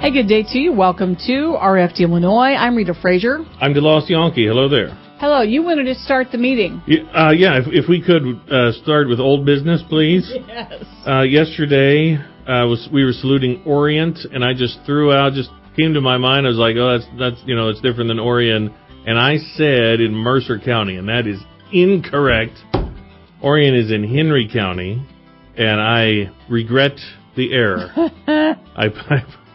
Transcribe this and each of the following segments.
Hey, good day to you. Welcome to RFD Illinois. I'm Rita Frazier. I'm DeLoss Yankee. Hello there. Hello. You wanted to start the meeting. Yeah, if we could start with old business, please. Yes. Yesterday, we were saluting Orient, and I just came to my mind. I was like, oh, that's it's different than Orion. And I said in Mercer County, and that is incorrect. Orion is in Henry County, and I regret the error.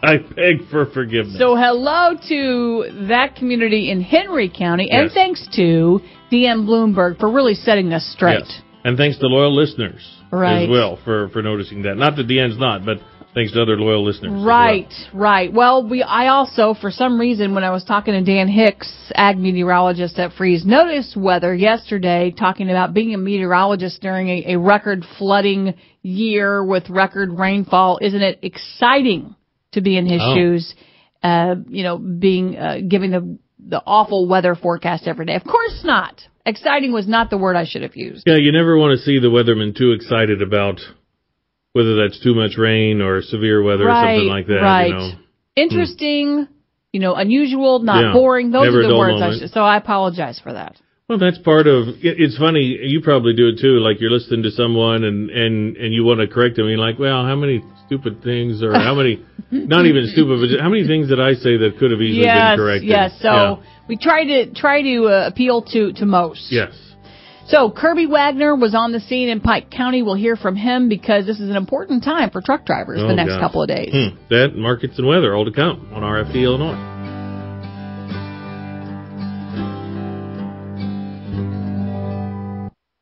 I beg for forgiveness. So hello to that community in Henry County, and thanks to D.M. Bloomberg for really setting us straight. Yes. And thanks to loyal listeners as well for noticing that. Not that DN's not, but thanks to other loyal listeners. Right, right. Well, I also, for some reason, when I was talking to Dan Hicks, ag meteorologist at Freeze Notice Weather yesterday, talking about being a meteorologist during a record flooding year with record rainfall, isn't it exciting to be in his shoes, giving the awful weather forecast every day? Of course not. Exciting was not the word I should have used. Yeah, you never want to see the weatherman too excited about whether that's too much rain or severe weather or something like that. Right. Interesting, unusual, not boring. Those are the words I should. So I apologize for that. Well, that's part of it's funny. You probably do it too. Like you're listening to someone and you want to correct them. And you're like, well, how many stupid things or how many, not even stupid, but how many things did I say that could have easily been corrected? Yes. So we try to appeal to most. Yes. So Kirby Wagner was on the scene in Pike County. We'll hear from him because this is an important time for truck drivers the next couple of days. That, markets and weather, all to come on RFD Illinois.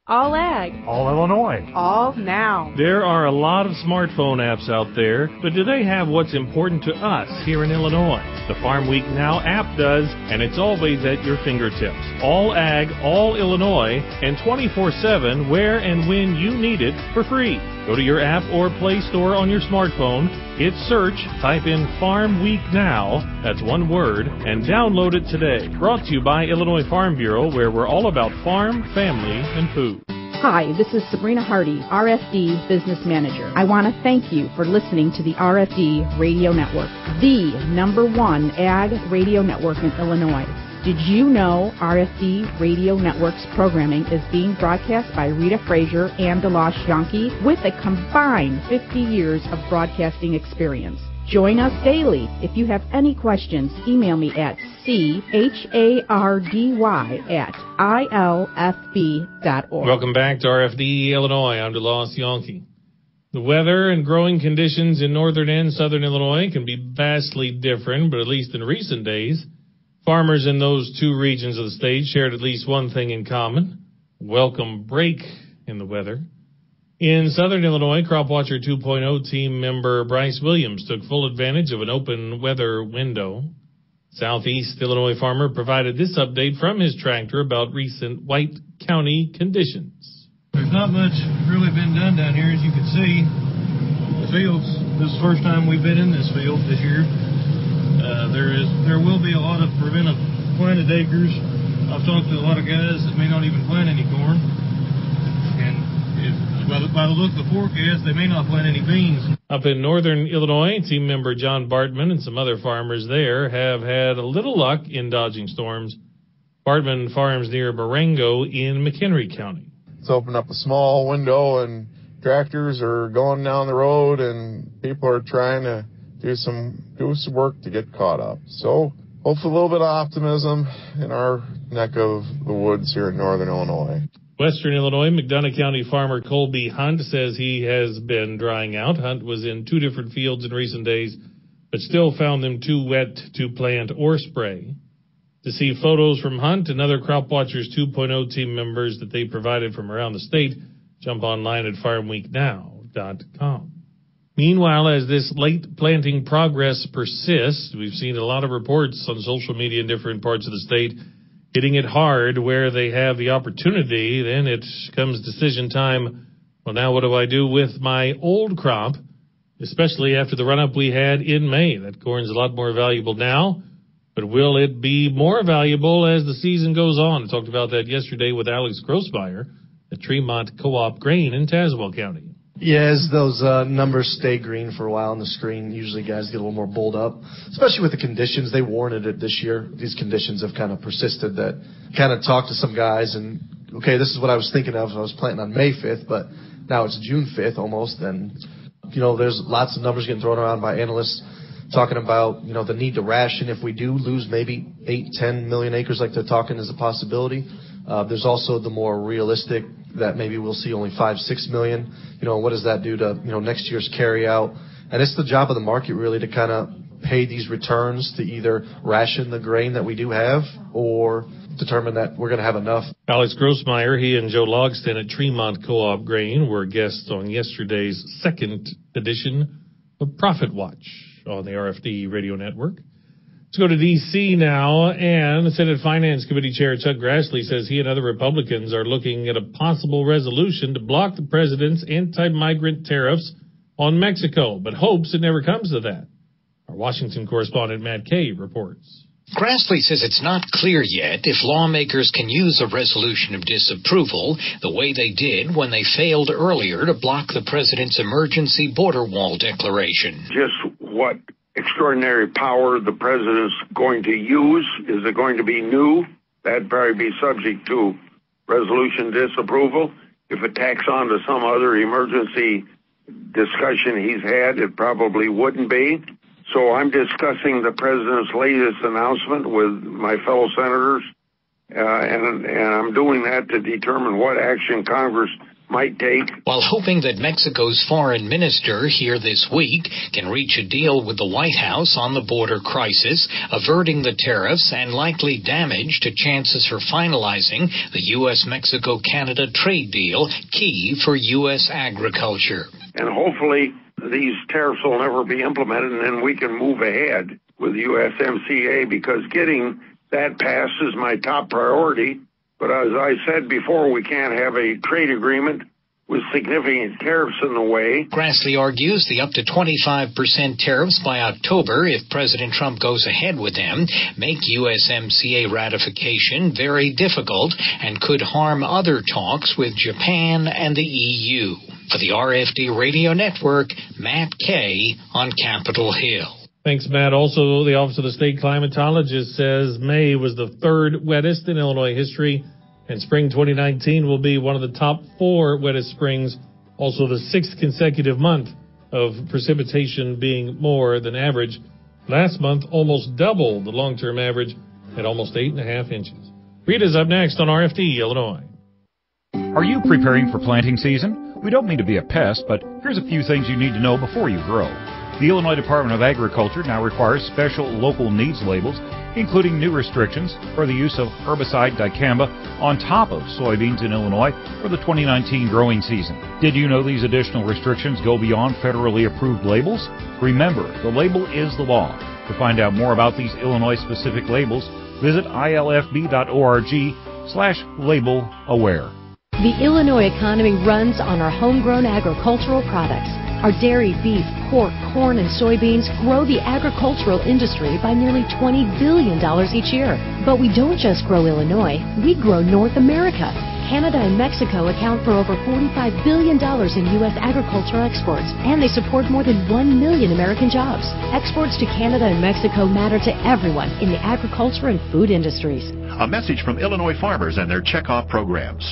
All ag. All Illinois. All now. There are a lot of smartphone apps out there, but do they have what's important to us here in Illinois? The Farm Week Now app does, and it's always at your fingertips. All ag, all Illinois, and 24/7 where and when you need it for free. Go to your app or Play Store on your smartphone, hit search, type in Farm Week Now, that's one word, and download it today. Brought to you by Illinois Farm Bureau, where we're all about farm, family, and food. Hi, this is Sabrina Hardy, RFD Business Manager. I want to thank you for listening to the RFD Radio Network, the #1 ag radio network in Illinois. Did you know RFD Radio Network's programming is being broadcast by Rita Frazier and DeLoss Yankee with a combined 50 years of broadcasting experience? Join us daily. If you have any questions, email me at chardy@ilfb.org. Welcome back to RFD Illinois. I'm DeLoss Yankee. The weather and growing conditions in northern and southern Illinois can be vastly different, but at least in recent days, farmers in those two regions of the state shared at least one thing in common: welcome break in the weather. In southern Illinois, Crop Watcher 2.0 team member Bryce Williams took full advantage of an open weather window. Southeast Illinois farmer provided this update from his tractor about recent White County conditions. There's not much really been done down here, as you can see. The fields, this is the first time we've been in this field this year. There will be a lot of preventive planted acres. I've talked to a lot of guys that may not even plant any corn. And by the look of the forecast, they may not plant any beans. Up in northern Illinois, team member John Bartman and some other farmers there have had a little luck in dodging storms. Bartman farms near Marengo in McHenry County. It's opened up a small window and tractors are going down the road and people are trying to do some work to get caught up. So hopefully a little bit of optimism in our neck of the woods here in northern Illinois. Western Illinois, McDonough County farmer Colby Hunt says he has been drying out. Hunt was in 2 different fields in recent days, but still found them too wet to plant or spray. To see photos from Hunt and other Crop Watchers 2.0 team members that they provided from around the state, jump online at farmweeknow.com. Meanwhile, as this late planting progress persists, we've seen a lot of reports on social media in different parts of the state hitting it hard where they have the opportunity. Then it comes decision time. Well, now what do I do with my old crop, especially after the run-up we had in May? That corn's a lot more valuable now, but will it be more valuable as the season goes on? I talked about that yesterday with Alex Grossmeyer at Tremont Co-op Grain in Tazewell County. Yeah, as those numbers stay green for a while on the screen, usually guys get a little more bulled up, especially with the conditions. They warranted it this year. These conditions have kind of persisted. That kind of talked to some guys and, okay, this is what I was thinking of. I was planting on May 5th, but now it's June 5th almost. And, there's lots of numbers getting thrown around by analysts talking about, the need to ration if we do lose maybe 8-10 million acres like they're talking is a possibility. There's also the more realistic that maybe we'll see only 5-6 million. What does that do to, next year's carry out? And it's the job of the market really to kind of pay these returns to either ration the grain that we do have or determine that we're going to have enough. Alex Grossmeyer, he and Joe Logston at Tremont Co-op Grain were guests on yesterday's second edition of Profit Watch on the RFD Radio Network. Let's go to D.C. now, and Senate Finance Committee Chair Chuck Grassley says he and other Republicans are looking at a possible resolution to block the president's anti-migrant tariffs on Mexico, but hopes it never comes to that. Our Washington correspondent Matt Kay reports. Grassley says it's not clear yet if lawmakers can use a resolution of disapproval the way they did when they failed earlier to block the president's emergency border wall declaration. Just what extraordinary power the president's going to use? Is it going to be new? That'd probably be subject to resolution disapproval. If it tacks on to some other emergency discussion he's had, it probably wouldn't be. So I'm discussing the president's latest announcement with my fellow senators, and I'm doing that to determine what action Congress might take. While hoping that Mexico's foreign minister here this week can reach a deal with the White House on the border crisis, averting the tariffs and likely damage to chances for finalizing the U.S.-Mexico-Canada trade deal, key for U.S. agriculture. And hopefully these tariffs will never be implemented, and then we can move ahead with USMCA, because getting that passed is my top priority. But as I said before, we can't have a trade agreement with significant tariffs in the way. Grassley argues the up to 25% tariffs by October, if President Trump goes ahead with them, make USMCA ratification very difficult and could harm other talks with Japan and the EU. For the RFD Radio Network, Matt Kay on Capitol Hill. Thanks, Matt. Also, the Office of the State Climatologist says May was the third wettest in Illinois history, and spring 2019 will be one of the top 4 wettest springs, also the 6th consecutive month of precipitation being more than average. Last month, almost double the long-term average at almost 8.5 inches. Rita's up next on RFD, Illinois. Are you preparing for planting season? We don't mean to be a pest, but here's a few things you need to know before you grow. The Illinois Department of Agriculture now requires special local needs labels, including new restrictions for the use of herbicide dicamba on top of soybeans in Illinois for the 2019 growing season. Did you know these additional restrictions go beyond federally approved labels? Remember, the label is the law. To find out more about these Illinois-specific labels, visit ilfb.org/label-aware. The Illinois economy runs on our homegrown agricultural products. Our dairy, beef, pork, corn, and soybeans grow the agricultural industry by nearly $20 billion each year. But we don't just grow Illinois, we grow North America. Canada and Mexico account for over $45 billion in U.S. agricultural exports, and they support more than 1 million American jobs. Exports to Canada and Mexico matter to everyone in the agriculture and food industries. A message from Illinois farmers and their checkoff programs.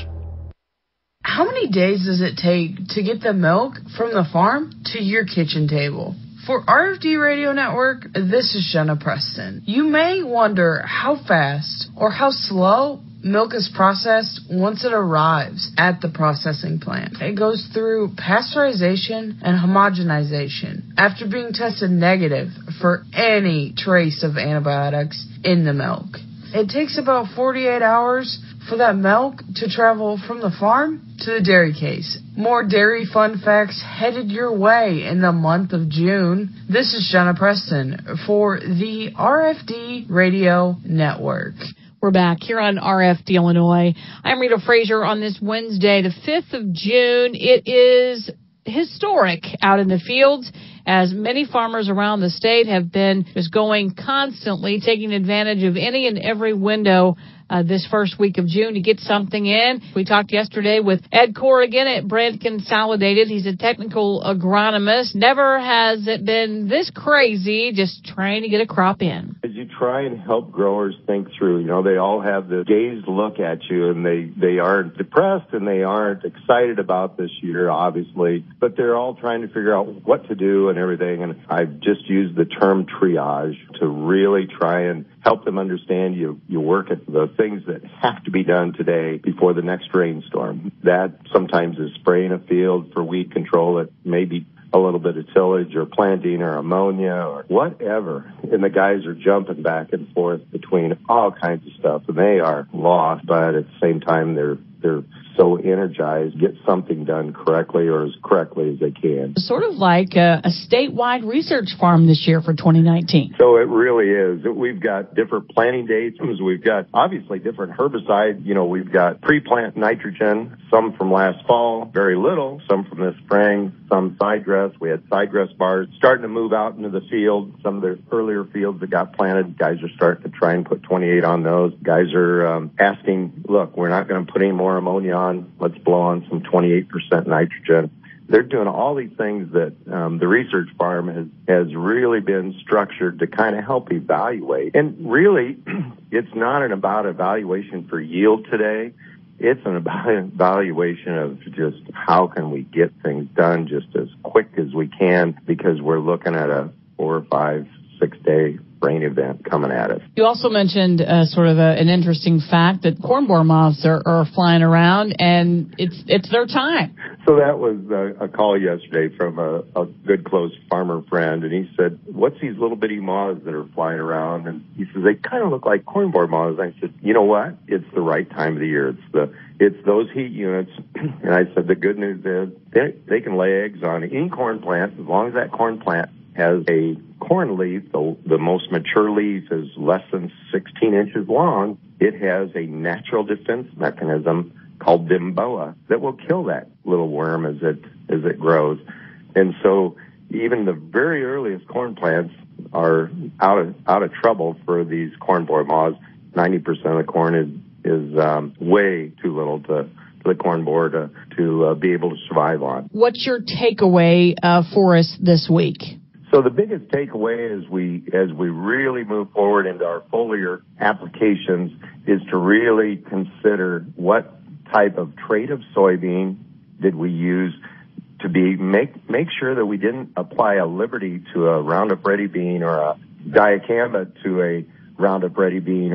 How many days does it take to get the milk from the farm to your kitchen table? For RFD Radio Network, this is Jenna Preston. You may wonder how fast or how slow milk is processed once it arrives at the processing plant. It goes through pasteurization and homogenization after being tested negative for any trace of antibiotics in the milk. It takes about 48 hours for that milk to travel from the farm to the dairy case. More dairy fun facts headed your way in the month of June. This is Jenna Preston for the RFD Radio Network. We're back here on RFD, Illinois. I'm Rita Frazier on this Wednesday, the 5th of June. It is historic out in the fields, as many farmers around the state have been just going constantly, taking advantage of any and every window this first week of June to get something in. We talked yesterday with Ed Corrigan at Brand Consolidated. He's a technical agronomist. Never has it been this crazy just trying to get a crop in. As you try and help growers think through, they all have the dazed look at you, and they aren't depressed and they aren't excited about this year, obviously, but they're all trying to figure out what to do and everything. And I've just used the term triage to really try and help them understand you work at the things that have to be done today before the next rainstorm. That sometimes is spraying a field for weed control. It may be a little bit of tillage or planting or ammonia or whatever. And the guys are jumping back and forth between all kinds of stuff, and they are lost, but at the same time they're so energized, get something done correctly or as correctly as they can. Sort of like a statewide research farm this year for 2019. So it really is. We've got different planting dates. We've got obviously different herbicides. We've got pre-plant nitrogen, some from last fall, very little, some from this spring, some side dress. We had side dress bars starting to move out into the field. Some of the earlier fields that got planted, guys are starting to try and put 28 on those. Guys are asking, look, we're not going to put any more ammonia on. Let's blow on some 28% nitrogen. They're doing all these things that the research farm has really been structured to kind of help evaluate. And really, it's not about evaluation for yield today. It's an evaluation of just how can we get things done just as quick as we can, because we're looking at a 4, 5, 6 day rain event coming at us. You also mentioned sort of an interesting fact that corn borer moths are flying around, and it's their time. So that was a call yesterday from a good close farmer friend, and he said, what's these little bitty moths that are flying around? And he says, they kind of look like corn borer moths. I said, you know what? It's the right time of the year. It's those heat units. And I said, the good news is they can lay eggs on any corn plant as long as that corn plant has a corn leaf. The most mature leaf is less than 16 inches long. It has a natural defense mechanism called Bimboa that will kill that little worm as it grows. And so even the very earliest corn plants are out of trouble for these corn borer moths. 90% of the corn is way too little to the corn borer to be able to survive on. What's your takeaway for us this week? So the biggest takeaway as we really move forward into our foliar applications is to really consider what type of trait of soybean did we use to make sure that we didn't apply a Liberty to a Roundup Ready bean or a dicamba to a Roundup Ready bean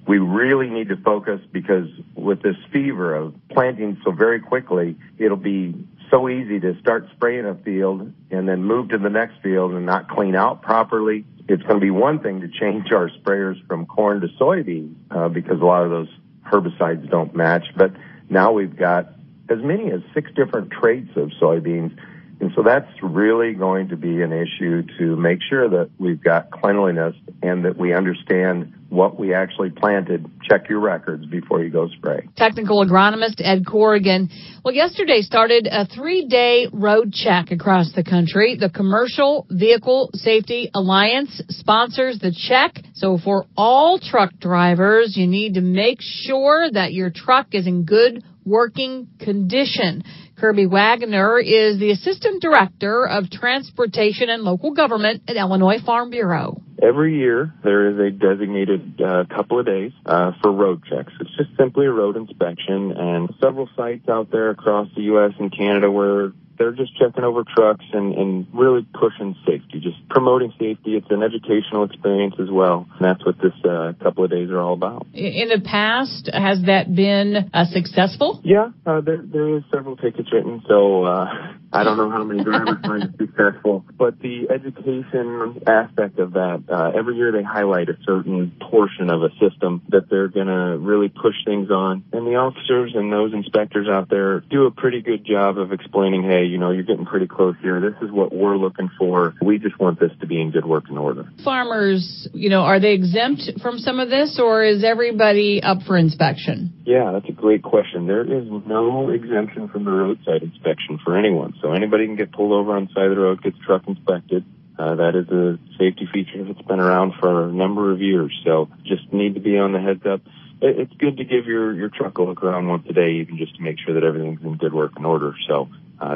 we really need to focus, because with this fever of planting so very quickly, it'll be so easy to start spraying a field and then move to the next field and not clean out properly. It's going to be one thing to change our sprayers from corn to soybean because a lot of those herbicides don't match. But now we've got as many as 6 different traits of soybeans. And so that's really going to be an issue to make sure that we've got cleanliness and that we understand what we actually planted. Check your records before you go spray. Technical agronomist Ed Corrigan. Well, yesterday started a 3-day road check across the country. The Commercial Vehicle Safety Alliance sponsors the check. So for all truck drivers, you need to make sure that your truck is in good working condition. Kirby Wagner is the Assistant Director of Transportation and Local Government at Illinois Farm Bureau. Every year, there is a designated couple of days for road checks. It's just simply a road inspection, and several sites out there across the U.S. and Canada where they're just checking over trucks and really pushing safety, just promoting safety. It's an educational experience as well, and that's what this couple of days are all about. In the past, has that been successful? Yeah, there is several tickets written, so I don't know how many drivers find it successful, but the education aspect of that, every year they highlight a certain portion of a system that they're going to really push things on, and the officers and those inspectors out there do a pretty good job of explaining, hey, you're getting pretty close here. This is what we're looking for. We just want this to be in good working order. Farmers, are they exempt from some of this, or is everybody up for inspection? Yeah, that's a great question. There is no exemption from the roadside inspection for anyone. So anybody can get pulled over on the side of the road, get the truck inspected. That is a safety feature that's been around for a number of years. So just need to be on the heads up. it's good to give your truck a look around once a day, even just to make sure that everything's in good working order. So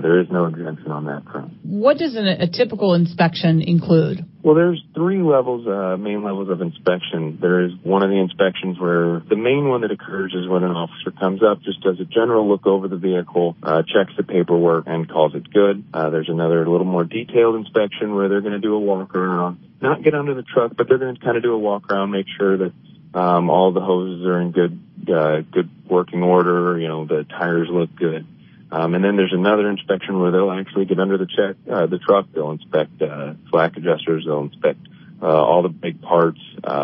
there is no exemption on that front. What does a typical inspection include? Well, there's three levels, main levels of inspection. There is one of the inspections where the main one that occurs is when an officer comes up, just does a general look over the vehicle, checks the paperwork, and calls it good. There's another little more detailed inspection where they're going to do a walk around, not get under the truck, but they're going to kind of do a walk around, make sure that all the hoses are in good working order. You know, the tires look good. And then there's another inspection where they'll actually get under the truck. They'll inspect slack adjusters. They'll inspect all the big parts,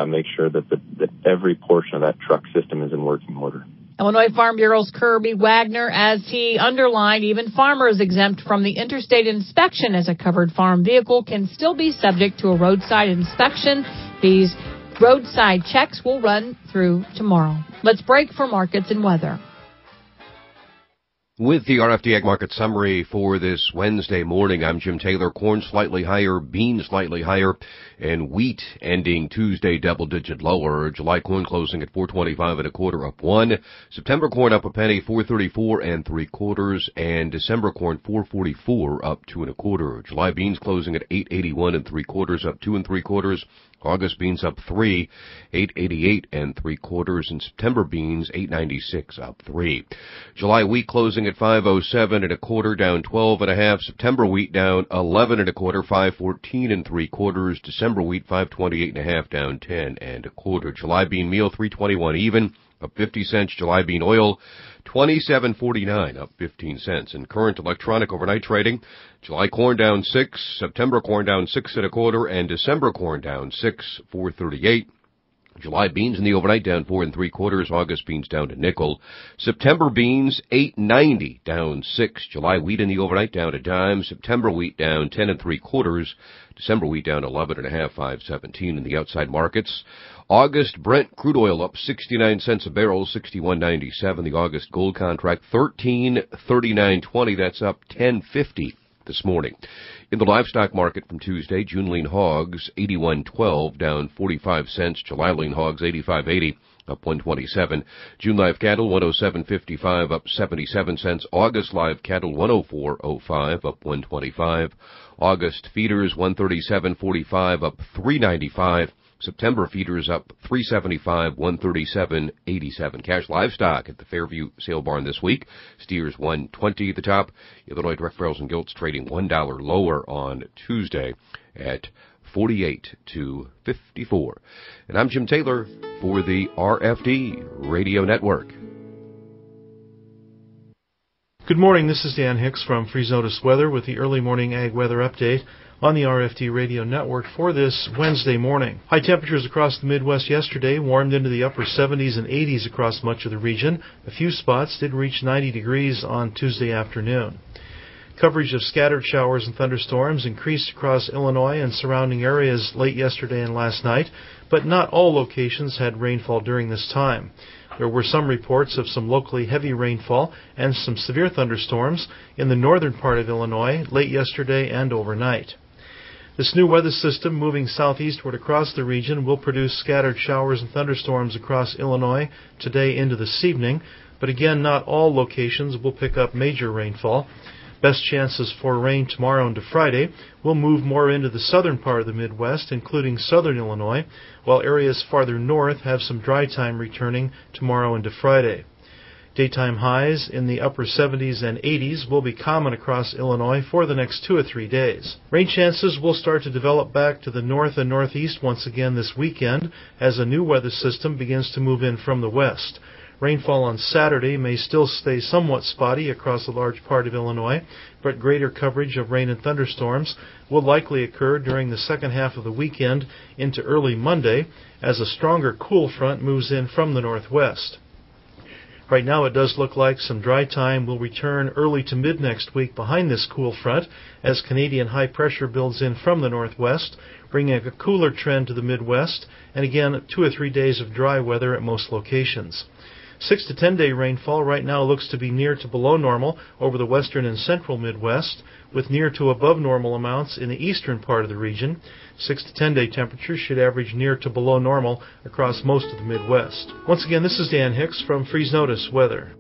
make sure that every portion of that truck system is in working order. Illinois Farm Bureau's Kirby Wagner, as he underlined, even farmers exempt from the interstate inspection as a covered farm vehicle can still be subject to a roadside inspection. These roadside checks will run through tomorrow. Let's break for markets and weather. With the RFD Ag Market Summary for this Wednesday morning, I'm Jim Taylor. Corn slightly higher, beans slightly higher, and wheat ending Tuesday double-digit lower. July corn closing at $4.25 1/4 up 1. September corn up a penny, $4.34 3/4, and December corn $4.44 up 2 1/4. July beans closing at $8.81 3/4 up 2 3/4. August beans up 3, $8.88 3/4, and September beans $8.96 up 3. July wheat closing at $5.07 1/4, down 12 1/2. September wheat down 11 1/4, $5.14 3/4. December wheat $5.28 1/2, down 10 1/4. July bean meal $3.21 even, up 50 cents. July bean oil $27.49, up 15 cents. In current electronic overnight trading, July corn down 6, September corn down 6 1/4, and December corn down 6, $4.38. July beans in the overnight down 4 3/4. August beans down to nickel. September beans $8.90, down 6. July wheat in the overnight down a dime. September wheat down 10 3/4. December wheat down 11 1/2, $5.17 in the outside markets. August Brent crude oil up 69 cents a barrel, $61.97. The August gold contract $13.39.20. That's up $10.50 this morning. In the livestock market from Tuesday, June lean hogs $81.12, down 45 cents. July lean hogs $85.80, up 127. June live cattle $107.55, up 77 cents. August live cattle $104.05, up 125. August feeders $137.45, up 395. September feeders up $3.75, $137.87. Cash livestock at the Fairview Sale Barn this week. Steers $120 at the top. Illinois direct barrels and gilts trading $1 lower on Tuesday at 48 to 54. And I'm Jim Taylor for the RFD Radio Network. Good morning. This is Dan Hicks from Freeze Notice Weather with the early morning ag weather update on the RFD Radio Network for this Wednesday morning. High temperatures across the Midwest yesterday warmed into the upper 70s and 80s across much of the region. A few spots did reach 90 degrees on Tuesday afternoon. Coverage of scattered showers and thunderstorms increased across Illinois and surrounding areas late yesterday and last night, but not all locations had rainfall during this time. There were some reports of some locally heavy rainfall and some severe thunderstorms in the northern part of Illinois late yesterday and overnight. This new weather system moving southeastward across the region will produce scattered showers and thunderstorms across Illinois today into this evening, but again, not all locations will pick up major rainfall. Best chances for rain tomorrow into Friday will move more into the southern part of the Midwest, including southern Illinois, while areas farther north have some dry time returning tomorrow into Friday. Daytime highs in the upper 70s and 80s will be common across Illinois for the next 2 or 3 days. Rain chances will start to develop back to the north and northeast once again this weekend as a new weather system begins to move in from the west. Rainfall on Saturday may still stay somewhat spotty across a large part of Illinois, but greater coverage of rain and thunderstorms will likely occur during the second half of the weekend into early Monday as a stronger cool front moves in from the northwest. Right now it does look like some dry time will return early to mid next week behind this cool front as Canadian high pressure builds in from the northwest, bringing a cooler trend to the Midwest, and again 2 or 3 days of dry weather at most locations. 6 to 10 day rainfall right now looks to be near to below normal over the western and central Midwest, with near to above normal amounts in the eastern part of the region. 6 to 10 day temperatures should average near to below normal across most of the Midwest. Once again, this is Dan Hicks from Freeze Notice Weather.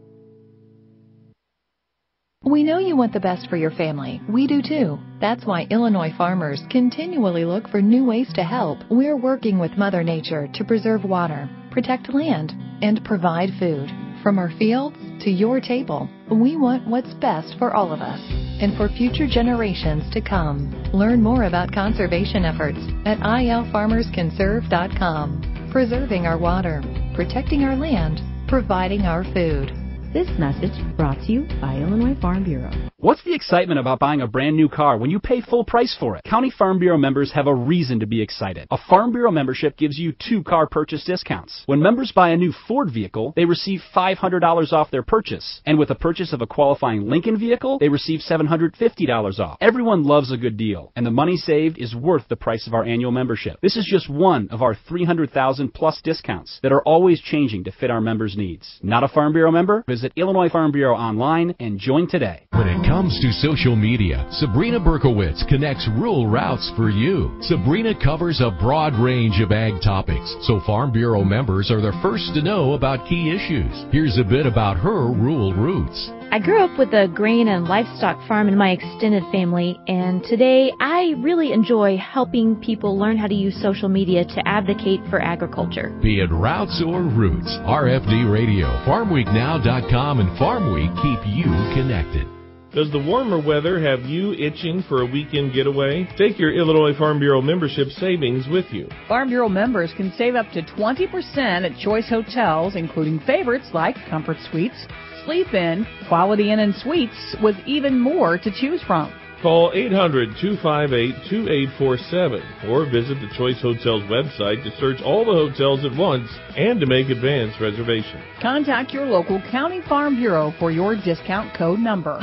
We know you want the best for your family. We do too. That's why Illinois farmers continually look for new ways to help. We're working with Mother Nature to preserve water, protect land, and provide food. From our fields to your table, we want what's best for all of us and for future generations to come. Learn more about conservation efforts at ilfarmersconserve.com. Preserving our water, protecting our land, providing our food. This message brought to you by Illinois Farm Bureau. What's the excitement about buying a brand new car when you pay full price for it? County Farm Bureau members have a reason to be excited. A Farm Bureau membership gives you 2 car purchase discounts. When members buy a new Ford vehicle, they receive $500 off their purchase. And with a purchase of a qualifying Lincoln vehicle, they receive $750 off. Everyone loves a good deal, and the money saved is worth the price of our annual membership. This is just one of our 300,000 plus discounts that are always changing to fit our members' needs. Not a Farm Bureau member? Visit Illinois Farm Bureau online and join today. When it comes to social media, Sabrina Berkowitz connects rural routes for you. Sabrina covers a broad range of ag topics, so Farm Bureau members are the first to know about key issues. Here's a bit about her rural roots. I grew up with a grain and livestock farm in my extended family, and today I really enjoy helping people learn how to use social media to advocate for agriculture. Be it routes or roots, RFD Radio, FarmWeekNow.com, and Farm Week keep you connected. Does the warmer weather have you itching for a weekend getaway? Take your Illinois Farm Bureau membership savings with you. Farm Bureau members can save up to 20% at choice hotels, including favorites like Comfort Suites, Sleep Inn, Quality Inn and Suites, with even more to choose from. Call 800-258-2847 or visit the Choice Hotels website to search all the hotels at once and to make advance reservations. Contact your local County Farm Bureau for your discount code number.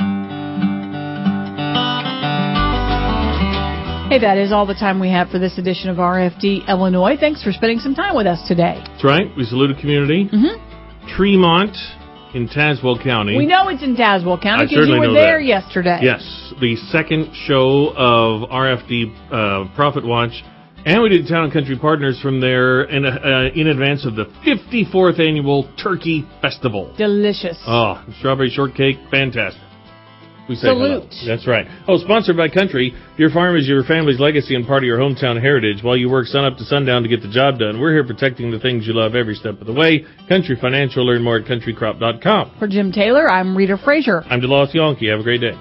Hey, that is all the time we have for this edition of RFD Illinois. Thanks for spending some time with us today. That's right. We salute a community. Tremont in Tazewell County. We know it's in Tazewell County because you were there yesterday. Yes, the second show of RFD Profit Watch, and we did Town and Country Partners from there in advance of the 54th Annual Turkey Festival. Delicious. Oh, strawberry shortcake, fantastic. We say salute. Hello. That's right. Oh, sponsored by Country. Your farm is your family's legacy and part of your hometown heritage. While you work sun up to sundown to get the job done, we're here protecting the things you love every step of the way. Country Financial. Learn more at countrycrop.com. For Jim Taylor, I'm Rita Frazier. I'm DeLoss Yonke. Have a great day.